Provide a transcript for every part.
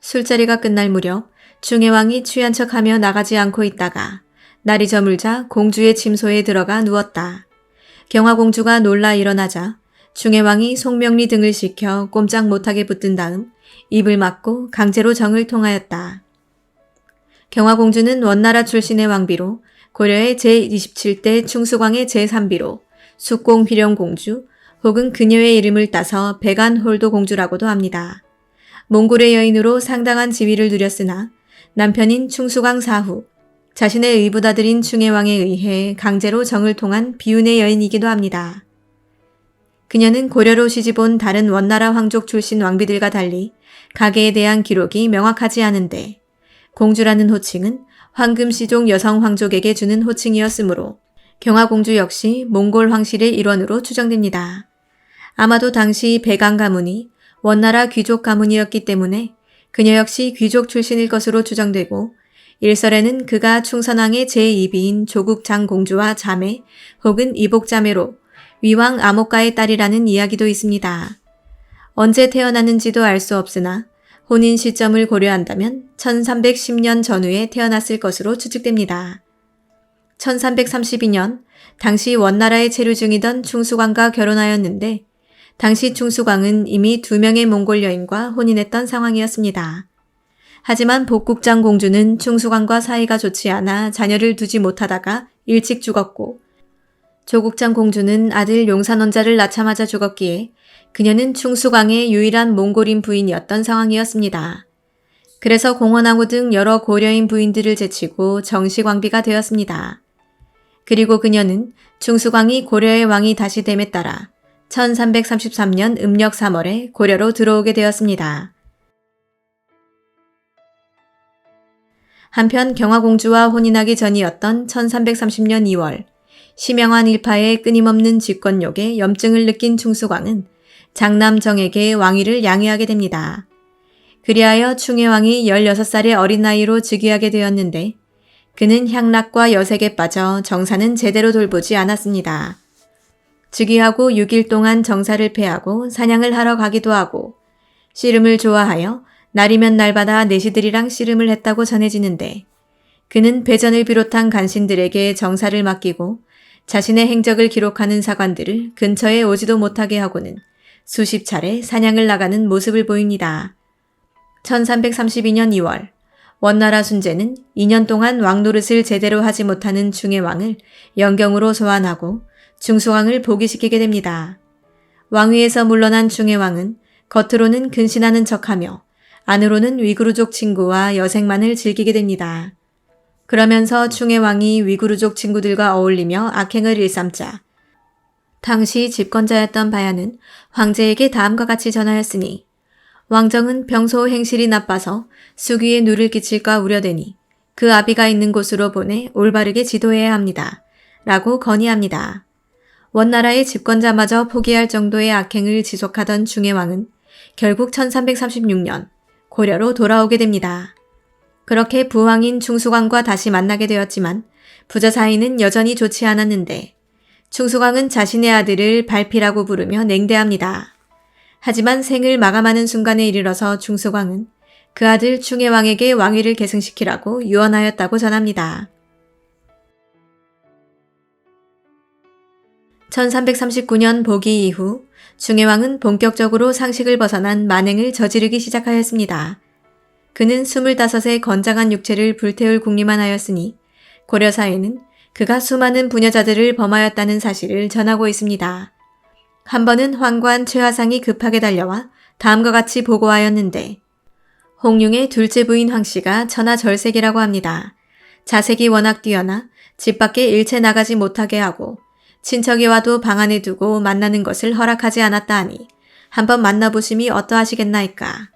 술자리가 끝날 무렵 중해왕이 취한 척하며 나가지 않고 있다가 날이 저물자 공주의 침소에 들어가 누웠다. 경화공주가 놀라 일어나자 중해왕이 송명리 등을 시켜 꼼짝 못하게 붙든 다음 입을 막고 강제로 정을 통하였다. 경화공주는 원나라 출신의 왕비로 고려의 제27대 충수광의 제3비로 숙공휘령공주 혹은 그녀의 이름을 따서 백안홀도공주라고도 합니다. 몽골의 여인으로 상당한 지위를 누렸으나 남편인 충수광 사후 자신의 의붓아들인 충해왕에 의해 강제로 정을 통한 비운의 여인이기도 합니다. 그녀는 고려로 시집온 다른 원나라 황족 출신 왕비들과 달리 가계에 대한 기록이 명확하지 않은데 공주라는 호칭은 황금시족 여성 황족에게 주는 호칭이었으므로 경화공주 역시 몽골 황실의 일원으로 추정됩니다. 아마도 당시 백안 가문이 원나라 귀족 가문이었기 때문에 그녀 역시 귀족 출신일 것으로 추정되고 일설에는 그가 충선왕의 제2비인 조국장공주와 자매 혹은 이복자매로 위왕 아모카의 딸이라는 이야기도 있습니다. 언제 태어났는지도 알 수 없으나 혼인 시점을 고려한다면 1310년 전후에 태어났을 것으로 추측됩니다. 1332년 당시 원나라에 체류 중이던 충수광과 결혼하였는데 당시 충수광은 이미 2명의 몽골 여인과 혼인했던 상황이었습니다. 하지만 복국장 공주는 충수광과 사이가 좋지 않아 자녀를 두지 못하다가 일찍 죽었고 조국장 공주는 아들 용산원자를 낳자마자 죽었기에 그녀는 충수광의 유일한 몽골인 부인이었던 상황이었습니다. 그래서 공원왕후 등 여러 고려인 부인들을 제치고 정식 왕비가 되었습니다. 그리고 그녀는 충수광이 고려의 왕이 다시 됨에 따라 1333년 음력 3월에 고려로 들어오게 되었습니다. 한편 경화공주와 혼인하기 전이었던 1330년 2월 심영환 일파의 끊임없는 직권욕에 염증을 느낀 충수광은 장남정에게 왕위를 양해하게 됩니다. 그리하여 충해왕이 16살의 어린 나이로 즉위하게 되었는데 그는 향락과 여색에 빠져 정사는 제대로 돌보지 않았습니다. 즉위하고 6일 동안 정사를 폐하고 사냥을 하러 가기도 하고 씨름을 좋아하여 날이면 날마다 내시들이랑 씨름을 했다고 전해지는데 그는 배전을 비롯한 간신들에게 정사를 맡기고 자신의 행적을 기록하는 사관들을 근처에 오지도 못하게 하고는 수십 차례 사냥을 나가는 모습을 보입니다. 1332년 2월 원나라 순제는 2년 동안 왕노릇을 제대로 하지 못하는 충해왕을 영경으로 소환하고 충수왕을 복위시키게 됩니다. 왕위에서 물러난 충해왕은 겉으로는 근신하는 척하며 안으로는 위구르족 친구와 여색만을 즐기게 됩니다. 그러면서 충해왕이 위구르족 친구들과 어울리며 악행을 일삼자 당시 집권자였던 바야는 황제에게 다음과 같이 전하였으니 왕정은 평소 행실이 나빠서 수귀에 누를 끼칠까 우려되니 그 아비가 있는 곳으로 보내 올바르게 지도해야 합니다. 라고 건의합니다. 원나라의 집권자마저 포기할 정도의 악행을 지속하던 충해왕은 결국 1336년 고려로 돌아오게 됩니다. 그렇게 부왕인 충수광과 다시 만나게 되었지만 부자 사이는 여전히 좋지 않았는데 충수광은 자신의 아들을 발피라고 부르며 냉대합니다. 하지만 생을 마감하는 순간에 이르러서 충수광은 그 아들 충해왕에게 왕위를 계승시키라고 유언하였다고 전합니다. 1339년 복위 이후 충해왕은 본격적으로 상식을 벗어난 만행을 저지르기 시작하였습니다. 그는 25의 건장한 육체를 불태울 궁리만 하였으니 고려사에는 그가 수많은 부녀자들을 범하였다는 사실을 전하고 있습니다. 한 번은 황관 최하상이 급하게 달려와 다음과 같이 보고하였는데 홍룡의 둘째 부인 황씨가 천하절색이라고 합니다. 자색이 워낙 뛰어나 집 밖에 일체 나가지 못하게 하고 친척이 와도 방 안에 두고 만나는 것을 허락하지 않았다 하니 한번 만나보심이 어떠하시겠나이까.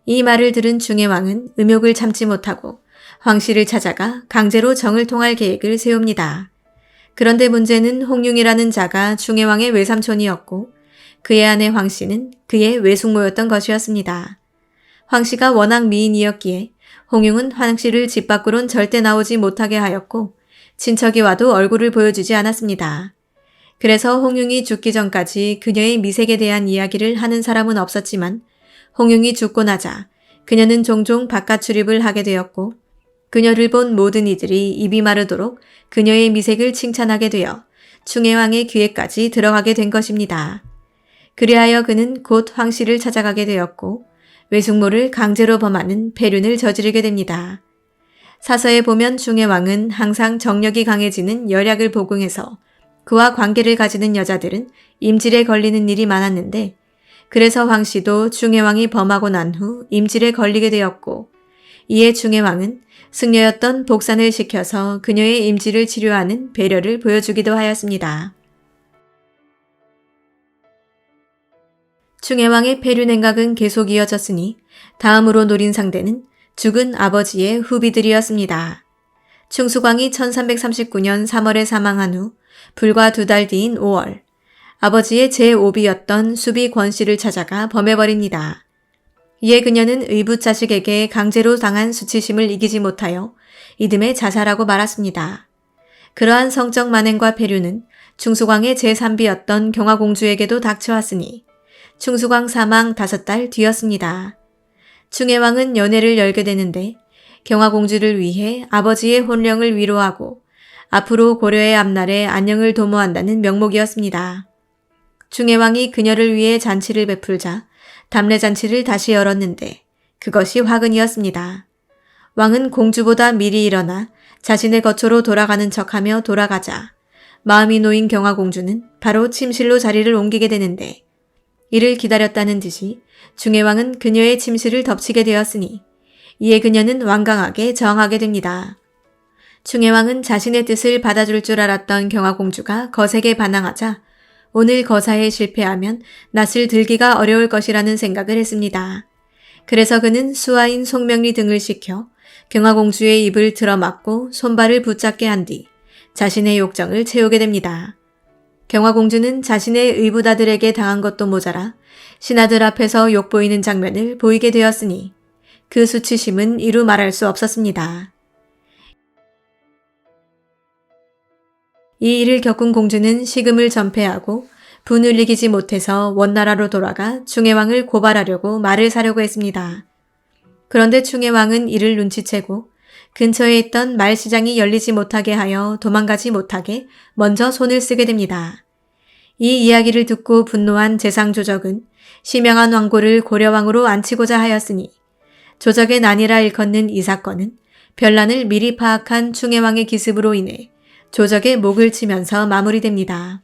이 말을 들은 충해왕은 음욕을 참지 못하고 황씨를 찾아가 강제로 정을 통할 계획을 세웁니다. 그런데 문제는 홍룡이라는 자가 충해왕의 외삼촌이었고 그의 아내 황씨는 그의 외숙모였던 것이었습니다. 황씨가 워낙 미인이었기에 홍룡은 황씨를 집 밖으론 절대 나오지 못하게 하였고 친척이 와도 얼굴을 보여주지 않았습니다. 그래서 홍룡이 죽기 전까지 그녀의 미색에 대한 이야기를 하는 사람은 없었지만 홍융이 죽고 나자 그녀는 종종 바깥 출입을 하게 되었고 그녀를 본 모든 이들이 입이 마르도록 그녀의 미색을 칭찬하게 되어 충해왕의 귀에까지 들어가게 된 것입니다. 그리하여 그는 곧 황씨를 찾아가게 되었고 외숙모를 강제로 범하는 폐륜을 저지르게 됩니다. 사서에 보면 충해왕은 항상 정력이 강해지는 열약을 복용해서 그와 관계를 가지는 여자들은 임질에 걸리는 일이 많았는데 그래서 황씨도 충해왕이 범하고 난 후 임질에 걸리게 되었고 이에 충해왕은 승려였던 복산을 시켜서 그녀의 임질을 치료하는 배려를 보여주기도 하였습니다. 충해왕의 폐륜 행각은 계속 이어졌으니 다음으로 노린 상대는 죽은 아버지의 후비들이었습니다. 충수광이 1339년 3월에 사망한 후 불과 2달 뒤인 5월 아버지의 제5비였던 수비 권씨를 찾아가 범해버립니다. 이에 그녀는 의붓자식에게 강제로 당한 수치심을 이기지 못하여 이듬해 자살하고 말았습니다. 그러한 성적 만행과 폐륜은 충수광의 제3비였던 경화공주에게도 닥쳐왔으니 충수광 사망 5달 뒤였습니다. 충해왕은 연회를 열게 되는데 경화공주를 위해 아버지의 혼령을 위로하고 앞으로 고려의 앞날에 안녕을 도모한다는 명목이었습니다. 충해왕이 그녀를 위해 잔치를 베풀자 담례잔치를 다시 열었는데 그것이 화근이었습니다. 왕은 공주보다 미리 일어나 자신의 거처로 돌아가는 척하며 돌아가자 마음이 놓인 경화공주는 바로 침실로 자리를 옮기게 되는데 이를 기다렸다는 듯이 충해왕은 그녀의 침실을 덮치게 되었으니 이에 그녀는 완강하게 저항하게 됩니다. 충해왕은 자신의 뜻을 받아줄 줄 알았던 경화공주가 거세게 반항하자 오늘 거사에 실패하면 낯을 들기가 어려울 것이라는 생각을 했습니다. 그래서 그는 수하인 송명리 등을 시켜 경화공주의 입을 들어막고 손발을 붙잡게 한 뒤 자신의 욕정을 채우게 됩니다. 경화공주는 자신의 의붓아들에게 당한 것도 모자라 신하들 앞에서 욕보이는 장면을 보이게 되었으니 그 수치심은 이루 말할 수 없었습니다. 이 일을 겪은 공주는 식음을 전폐하고 분을 이기지 못해서 원나라로 돌아가 충해왕을 고발하려고 말을 사려고 했습니다. 그런데 충해왕은 이를 눈치채고 근처에 있던 말시장이 열리지 못하게 하여 도망가지 못하게 먼저 손을 쓰게 됩니다. 이 이야기를 듣고 분노한 재상조적은 시명한 왕고를 고려왕으로 앉히고자 하였으니 조적의 난이라 일컫는 이 사건은 변란을 미리 파악한 충해왕의 기습으로 인해 조적의 목을 치면서 마무리됩니다.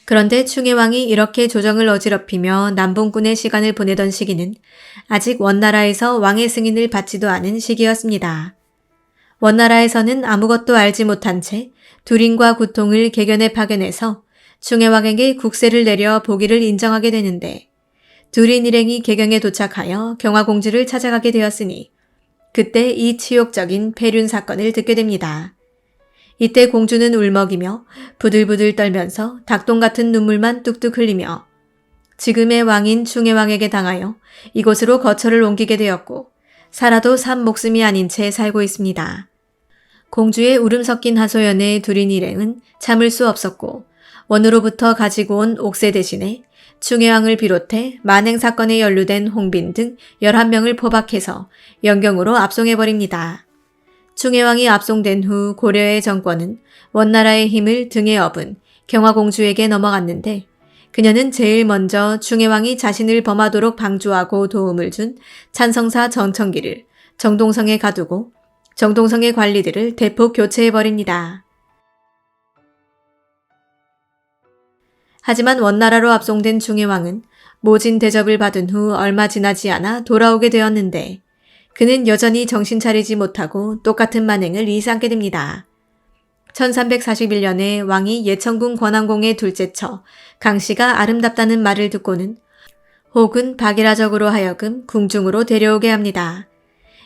그런데 충해왕이 이렇게 조정을 어지럽히며 남봉꾼의 시간을 보내던 시기는 아직 원나라에서 왕의 승인을 받지도 않은 시기였습니다. 원나라에서는 아무것도 알지 못한 채 두린과 구통을 개견에 파견해서 충해왕에게 국세를 내려 복위를 인정하게 되는데 두린 일행이 개경에 도착하여 경화공주를 찾아가게 되었으니 그때 이 치욕적인 폐륜 사건을 듣게 됩니다. 이때 공주는 울먹이며 부들부들 떨면서 닭똥 같은 눈물만 뚝뚝 흘리며 지금의 왕인 충해왕에게 당하여 이곳으로 거처를 옮기게 되었고 살아도 산 목숨이 아닌 채 살고 있습니다. 공주의 울음 섞인 하소연에 두린 일행은 참을 수 없었고 원으로부터 가지고 온 옥새 대신에 충해왕을 비롯해 만행 사건에 연루된 홍빈 등 11명을 포박해서 영경으로 압송해버립니다. 충해왕이 압송된 후 고려의 정권은 원나라의 힘을 등에 업은 경화공주에게 넘어갔는데 그녀는 제일 먼저 충해왕이 자신을 범하도록 방조하고 도움을 준 찬성사 정청기를 정동성에 가두고 정동성의 관리들을 대폭 교체해버립니다. 하지만 원나라로 압송된 충해왕은 모진 대접을 받은 후 얼마 지나지 않아 돌아오게 되었는데 그는 여전히 정신 차리지 못하고 똑같은 만행을 이상하게 됩니다. 1341년에 왕이 예천군 권한공의 둘째 처 강씨가 아름답다는 말을 듣고는 혹은 박일하적으로 하여금 궁중으로 데려오게 합니다.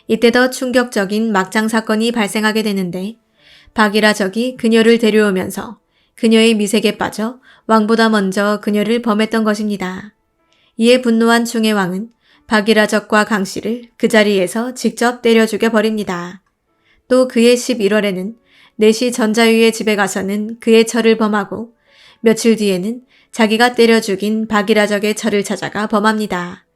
이때 더 충격적인 막장 사건이 발생하게 되는데 박일하적이 그녀를 데려오면서 그녀의 미색에 빠져 왕보다 먼저 그녀를 범했던 것입니다. 이에 분노한 충해왕은 박일하적과 강씨를 그 자리에서 직접 때려 죽여버립니다. 또 그해 11월에는 내시 전자유의 집에 가서는 그의 처를 범하고 며칠 뒤에는 자기가 때려 죽인 박일하적의 처를 찾아가 범합니다.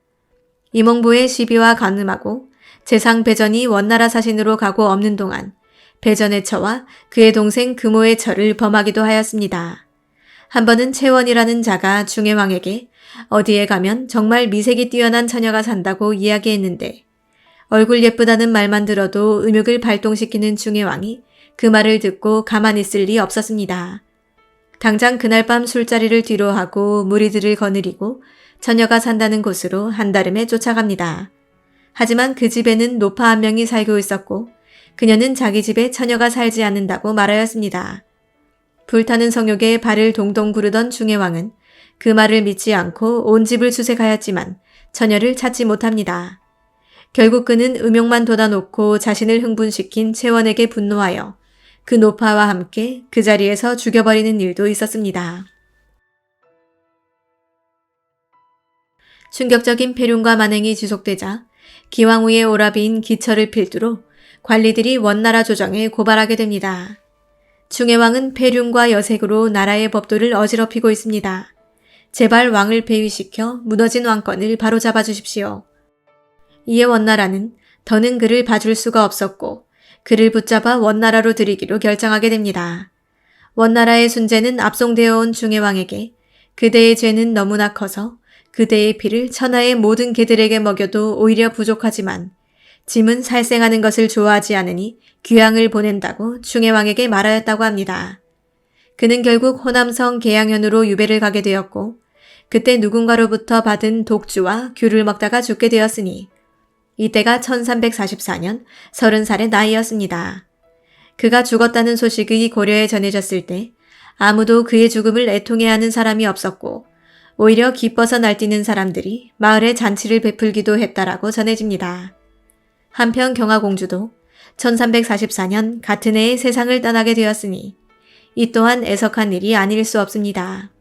이몽부의 시비와 간음하고 재상 배전이 원나라 사신으로 가고 없는 동안 배전의 처와 그의 동생 금호의 처를 범하기도 하였습니다. 한 번은 채원이라는 자가 중해왕에게 어디에 가면 정말 미색이 뛰어난 처녀가 산다고 이야기했는데 얼굴 예쁘다는 말만 들어도 음욕을 발동시키는 중해왕이 그 말을 듣고 가만히 있을 리 없었습니다. 당장 그날 밤 술자리를 뒤로하고 무리들을 거느리고 처녀가 산다는 곳으로 한달음에 쫓아갑니다. 하지만 그 집에는 노파 한 명이 살고 있었고 그녀는 자기 집에 처녀가 살지 않는다고 말하였습니다. 불타는 성욕에 발을 동동 구르던 중해왕은 그 말을 믿지 않고 온 집을 수색하였지만 처녀를 찾지 못합니다. 결국 그는 음욕만 돋아놓고 자신을 흥분시킨 채원에게 분노하여 그 노파와 함께 그 자리에서 죽여버리는 일도 있었습니다. 충격적인 폐륜과 만행이 지속되자 기왕후의 오라비인 기철을 필두로 관리들이 원나라 조정에 고발하게 됩니다. 중해왕은 폐륜과 여색으로 나라의 법도를 어지럽히고 있습니다. 제발 왕을 폐위시켜 무너진 왕권을 바로잡아 주십시오. 이에 원나라는 더는 그를 봐줄 수가 없었고 그를 붙잡아 원나라로 들이기로 결정하게 됩니다. 원나라의 순재는 압송되어 온 중해왕에게 그대의 죄는 너무나 커서 그대의 피를 천하의 모든 개들에게 먹여도 오히려 부족하지만 짐은 살생하는 것을 좋아하지 않으니 귀양을 보낸다고 중해왕에게 말하였다고 합니다. 그는 결국 호남성 계양현으로 유배를 가게 되었고 그때 누군가로부터 받은 독주와 귤을 먹다가 죽게 되었으니 이때가 1344년 30살의 나이였습니다. 그가 죽었다는 소식이 고려에 전해졌을 때 아무도 그의 죽음을 애통해하는 사람이 없었고 오히려 기뻐서 날뛰는 사람들이 마을에 잔치를 베풀기도 했다라고 전해집니다. 한편 경화공주도 1344년 같은 해에 세상을 떠나게 되었으니 이 또한 애석한 일이 아닐 수 없습니다.